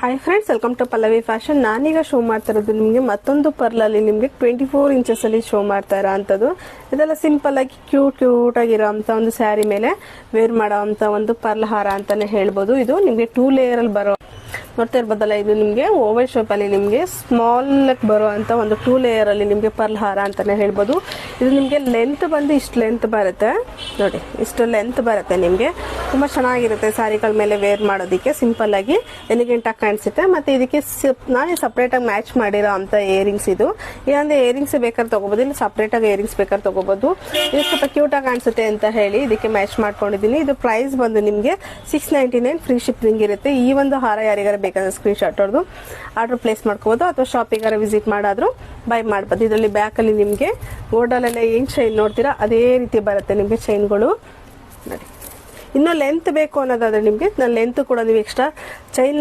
Hi friends, welcome to Pallavi fashion. ನಾನೀಗ show ಮಾಡ್ತಾ ಇರೋದು ನಿಮಗೆ ಮತ್ತೊಂದು ಪರ್ಲಲ್ಲಿ ನಿಮಗೆ 24 ಇಂಚಸಲ್ಲಿ ಶೋ ಮಾಡ್ತಾ ಇರೋ ಅಂಥದ್ದು. ಇದೆಲ್ಲ ಸಿಂಪಲ್ ಆಗಿ ಕ್ಯೂಟ್ ಆಗಿರೋ ಅಂಥ ಒಂದು ಸ್ಯಾರಿ ಮೇಲೆ ವೇರ್ ಮಾಡೋ ಅಂಥ ಒಂದು ಪರ್ಲ್ ಹಾರ ಅಂತಾನೆ ಹೇಳ್ಬೋದು. ಇದು ನಿಮಗೆ 2 ಲೇಯರ್ ಅಲ್ಲಿ ಬರೋ ನೋಡ್ತಾ ಇರ್ಬೋದಲ್ಲ, ಇದು ನಿಮಗೆ ಓವಲ್ ಶೇಪ್ ಅಲ್ಲಿ ನಿಮಗೆ ಸ್ಮಾಲ್ ಬರೋ ಅಂತ ಒಂದು 2 ಲೇಯರ್ ಅಲ್ಲಿ ನಿಮಗೆ ಪರ್ಲ್ ಹಾರ ಅಂತಾನೆ ಹೇಳ್ಬೋದು. ಇದು ನಿಮಗೆ ಲೆಂತ್ ಬಂದು ಇಷ್ಟು ಲೆಂತ್ ಬರುತ್ತೆ ನೋಡಿ, ಇಷ್ಟು ಲೆಂತ್ ಬರುತ್ತೆ. ನಿಮಗೆ ತುಂಬಾ ಚೆನ್ನಾಗಿರುತ್ತೆ ಸ್ಯಾರಿಗಳ ಮೇಲೆ ವೇರ್ ಮಾಡೋದಕ್ಕೆ, ಸಿಂಪಲ್ ಆಗಿ ಎಲಿಗೆಂಟ್ ಆಗಿ ಕಾಣಿಸುತ್ತೆ. ಮತ್ತೆ ಇದಕ್ಕೆ ನಾನು ಸಪರೇಟ್ ಆಗಿ ಮ್ಯಾಚ್ ಮಾಡಿರೋ ಅಂತ ಇಯರಿಂಗ್ಸ್. ಇದು ಇಲ್ಲಾಂದ್ರೆ ಇಯರಿಂಗ್ಸ್ ಬೇಕಾದ್ರೆ ತಗೋಬಹುದು, ಇಲ್ಲ ಸಪರೇಟ್ ಆಗಿ ಇಯರಿಂಗ್ಸ್ ಬೇಕಾದ್ರೆ ತಗೋಬಹುದು. ಇದು ಸ್ವಲ್ಪ ಕ್ಯೂಟ್ ಆಗಿ ಕಾಣಿಸುತ್ತೆ ಅಂತ ಹೇಳಿ ಇದಕ್ಕೆ ಮ್ಯಾಚ್ ಮಾಡ್ಕೊಂಡಿದ್ದೀನಿ. ಇದು ಪ್ರೈಸ್ ಬಂದು ನಿಮಗೆ 699 ಫ್ರೀ ಶಿಪ್ಪಿಂಗ್ ಇರುತ್ತೆ. ಈ ಒಂದು ಹಾರ ಯಾರಿಗಾರ ಬೇಕಾದ್ರೆ ಸ್ಕ್ರೀನ್ ಶಾಟ್ ಹೊಡೆದು ಆರ್ಡರ್ ಪ್ಲೇಸ್ ಮಾಡ್ಕೋಬಹುದು, ಅಥವಾ ಶಾಪಿಗಾರ ವಿಸಿಟ್ ಮಾಡಾದ್ರೂ ಬೈ ಮಾಡ್ಬೋದು. ಇದರಲ್ಲಿ ಬ್ಯಾಕ್ ಅಲ್ಲಿ ನಿಮಗೆ ಗೋಲ್ಡಲ್ಲೆಲ್ಲ ಏನ್ ಚೈನ್ ನೋಡ್ತೀರಾ ಅದೇ ರೀತಿ ಬರುತ್ತೆ ನಿಮಗೆ ಚೈನ್ಗಳು ನೋಡಿ. ಇನ್ನು ಲೆಂತ್ ಬೇಕು ಅನ್ನೋದಾದ್ರೆ ನಿಮಗೆ ಲೆಂತ್ ಕೂಡ ನೀವು ಎಕ್ಸ್ಟ್ರಾ ಚೈನ್